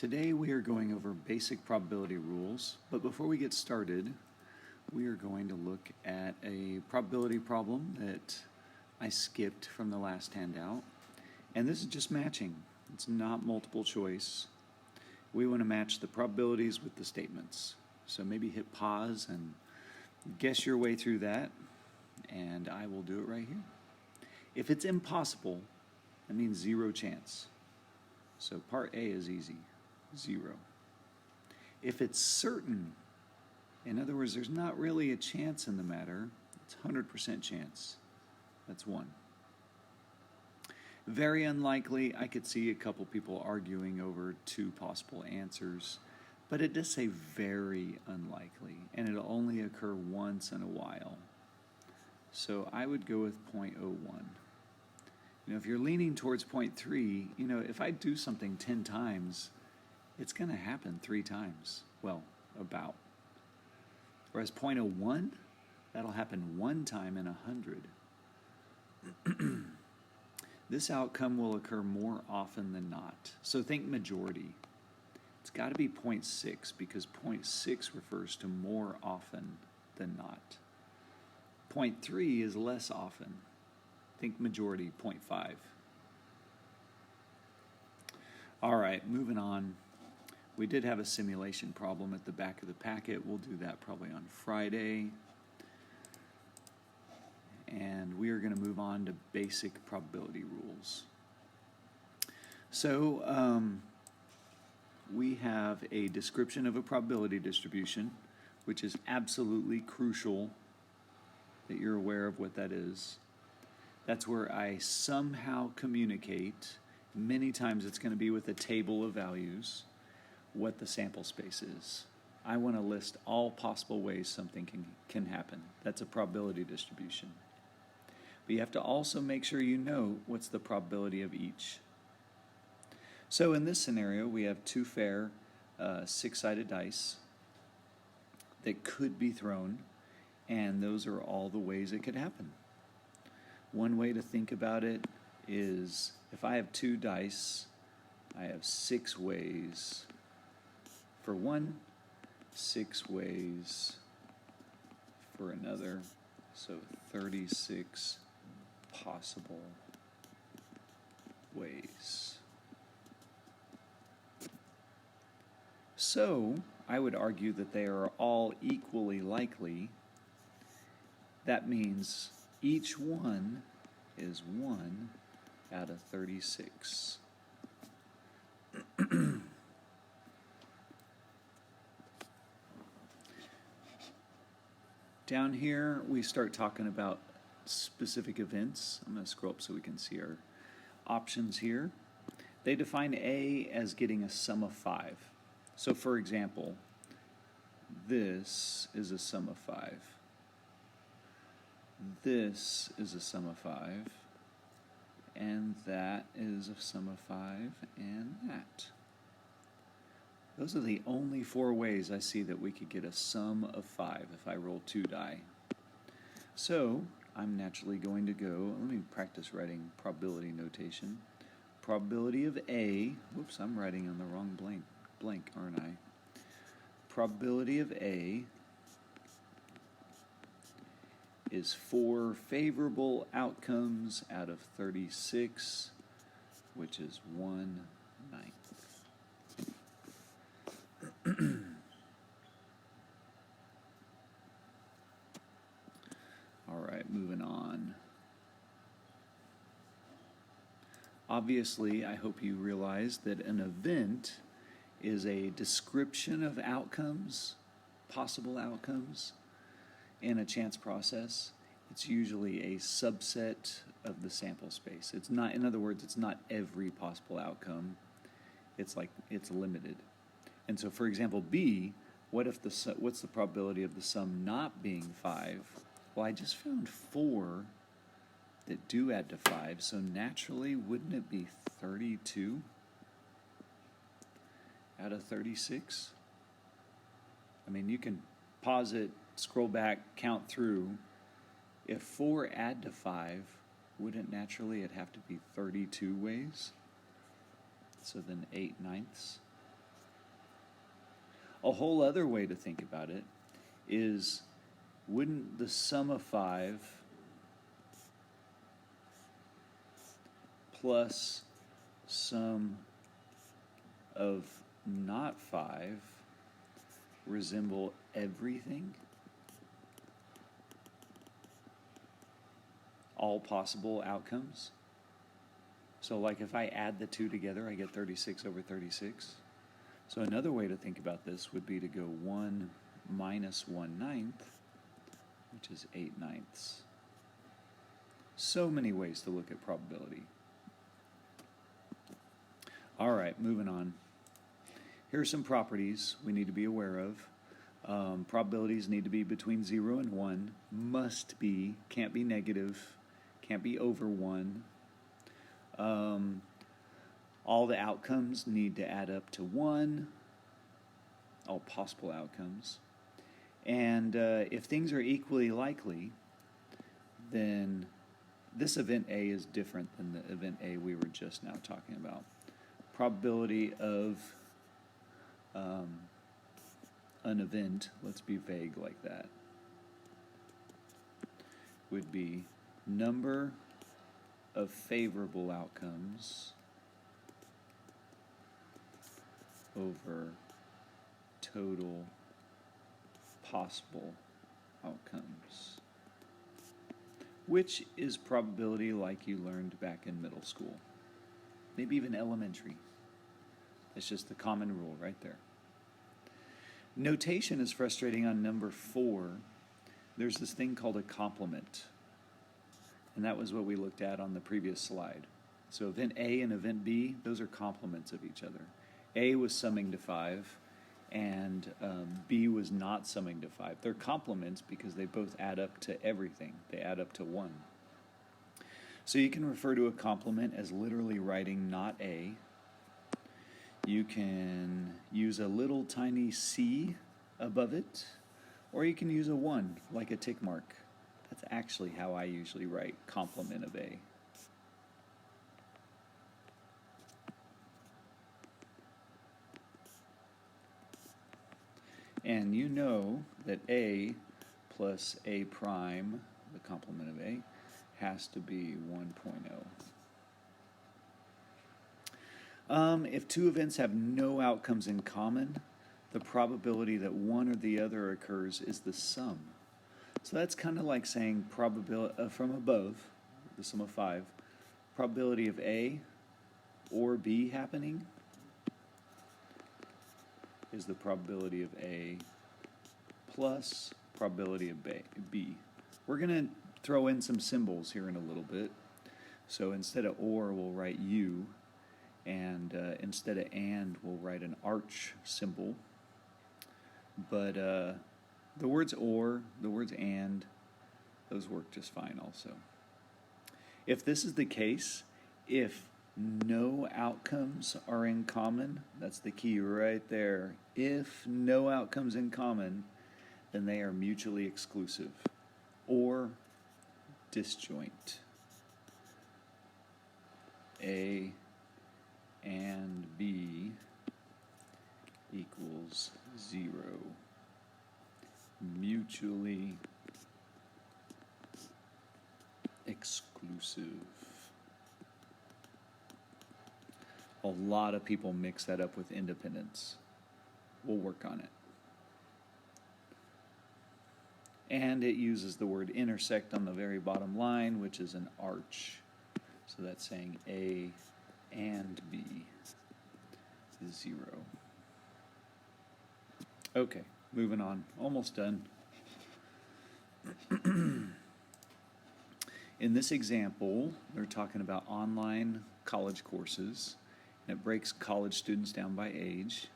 Today we are going over basic probability rules, but before we get started, we are going to look at a probability problem that I skipped from the last handout. And this is just matching. It's not multiple choice. We want to match the probabilities with the statements. So maybe hit pause and guess your way through that, and I will do it right here. If it's impossible, that means zero chance. So part A is easy, 0. If it's certain, in other words, there's not really a chance in the matter, it's 100% chance. That's 1. Very unlikely, I could see a couple people arguing over 2 possible answers, but it does say very unlikely, and it'll only occur once in a while. So I would go with 0.01. If you're leaning towards 0.3, if I do something 10 times, it's going to happen 3 times. Well, about. Whereas 0.01, that'll happen 1 time in 100. This outcome will occur more often than not. So think majority. It's got to be 0.6 because 0.6 refers to more often than not. 0.3 is less often. Think majority, 0.5. All right, moving on. We did have a simulation problem at the back of the packet. We'll do that probably on Friday. And we are going to move on to basic probability rules. So we have a description of a probability distribution, which is absolutely crucial that you're aware of what that is. That's where I somehow communicate, many times it's going to be with a table of values, what the sample space is. I want to list all possible ways something can happen. That's a probability distribution. But you have to also make sure you know what's the probability of each. So in this scenario, we have 2 fair 6-sided dice that could be thrown, and those are all the ways it could happen. One way to think about it is if I have 2 dice, I have 6 ways for one, 6 ways for another, so 36 possible ways. So I would argue that they are all equally likely. That means each one is 1 out of 36. Down here, we start talking about specific events. I'm going to scroll up so we can see our options here. They define A as getting a sum of 5. So for example, this is a sum of 5. This is a sum of 5, and that is a sum of 5, and that. Those are the only 4 ways I see that we could get a sum of 5 if I roll 2 die. So I'm naturally going to go, let me practice writing probability notation. Probability of A, whoops, I'm writing on the wrong blank, aren't I? Probability of A is 4 favorable outcomes out of 36, which is 1/9. All right, moving on. Obviously, I hope you realize that an event is a description of outcomes, possible outcomes, in a chance process. It's usually a subset of the sample space. It's not, in other words, it's not every possible outcome. It's limited. And so, for example, B, what's the probability of the sum not being 5? Well, I just found 4 that do add to 5, so naturally, wouldn't it be 32 out of 36? I mean, you can pause it, scroll back, count through. If 4 add to 5, wouldn't naturally it have to be 32 ways? So then 8/9. A whole other way to think about it is, wouldn't the sum of 5 plus sum of not 5 resemble everything? All possible outcomes? So like if I add the two together, I get 36 over 36. So another way to think about this would be to go 1 minus 1/9, which is 8/9. So many ways to look at probability. All right, moving on. Here are some properties we need to be aware of. Probabilities need to be between 0 and 1, must be, can't be negative, can't be over 1. All the outcomes need to add up to 1, all possible outcomes. And if things are equally likely, then this event A is different than the event A we were just now talking about. Probability of an event, let's be vague like that, would be number of favorable outcomes over total possible outcomes, which is probability like you learned back in middle school, maybe even elementary. That's just the common rule right there. Notation is frustrating on number 4. There's this thing called a complement, and that was what we looked at on the previous slide. So event A and event B, those are complements of each other. A was summing to 5, and B was not summing to 5. They're complements because they both add up to everything. They add up to 1. So you can refer to a complement as literally writing not A. You can use a little tiny C above it, or you can use a 1, like a tick mark. That's actually how I usually write complement of A. And you know that A plus A prime, the complement of A, has to be 1.0. If two events have no outcomes in common, the probability that one or the other occurs is the sum. So that's kind of like saying probability from above, the sum of 5, probability of A or B happening is the probability of A plus probability of B. We're going to throw in some symbols here in a little bit. So instead of or, we'll write U, and instead of and, we'll write an arch symbol. But the words or, the words and, those work just fine also. If this is the case, if no outcomes are in common, that's the key right there. If no outcomes in common, then they are mutually exclusive or disjoint. A and B equals 0. Mutually exclusive. A lot of people mix that up with independence. We'll work on it. And it uses the word intersect on the very bottom line, which is an arch. So that's saying A and B is 0. Okay, moving on. Almost done. In this example, they're talking about online college courses. And it breaks college students down by age.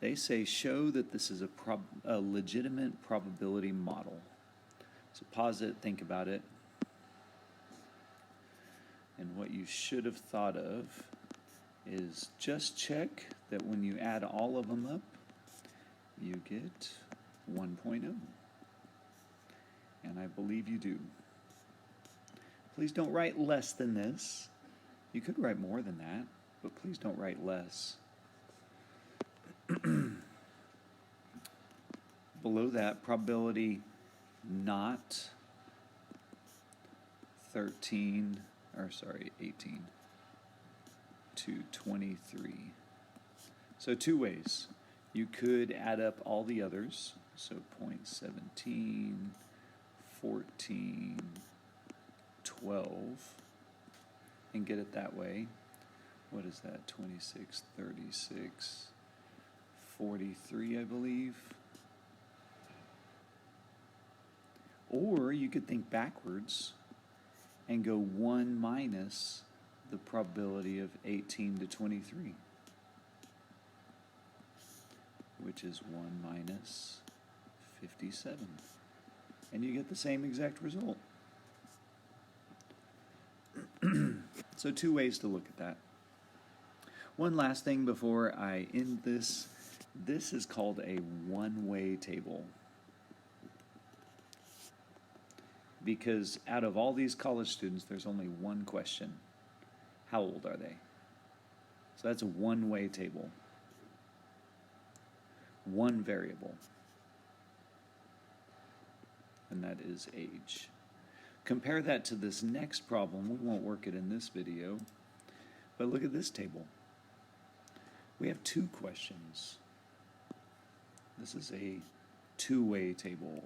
They say, show that this is a legitimate probability model. So pause it, think about it. And what you should have thought of is just check that when you add all of them up, you get 1.0. And I believe you do. Please don't write less than this. You could write more than that, but please don't write less. Below that, probability not 18 to 23. So two ways. You could add up all the others, so 0.17, 14, 12, and get it that way. What is that? 26, 36, 43, I believe. Or you could think backwards and go 1 minus the probability of 18 to 23, which is 1 minus 57. And you get the same exact result. So two ways to look at that. One last thing before I end this. This is called a one-way table. Because out of all these college students, there's only one question. How old are they? So that's a one-way table. One variable. And that is age. Compare that to this next problem. We won't work it in this video. But look at this table. We have two questions. This is a two-way table.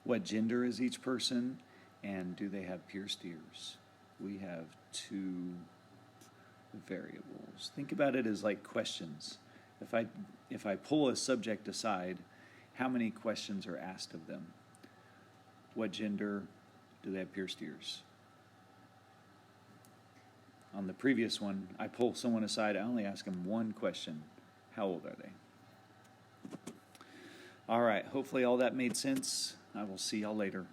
What gender is each person, and do they have pierced ears? We have two variables. Think about it as like questions. If I pull a subject aside, how many questions are asked of them? What gender? Do they have pierced ears? On the previous one, I pull someone aside, I only ask them one question. How old are they? All right, hopefully all that made sense. I will see y'all later.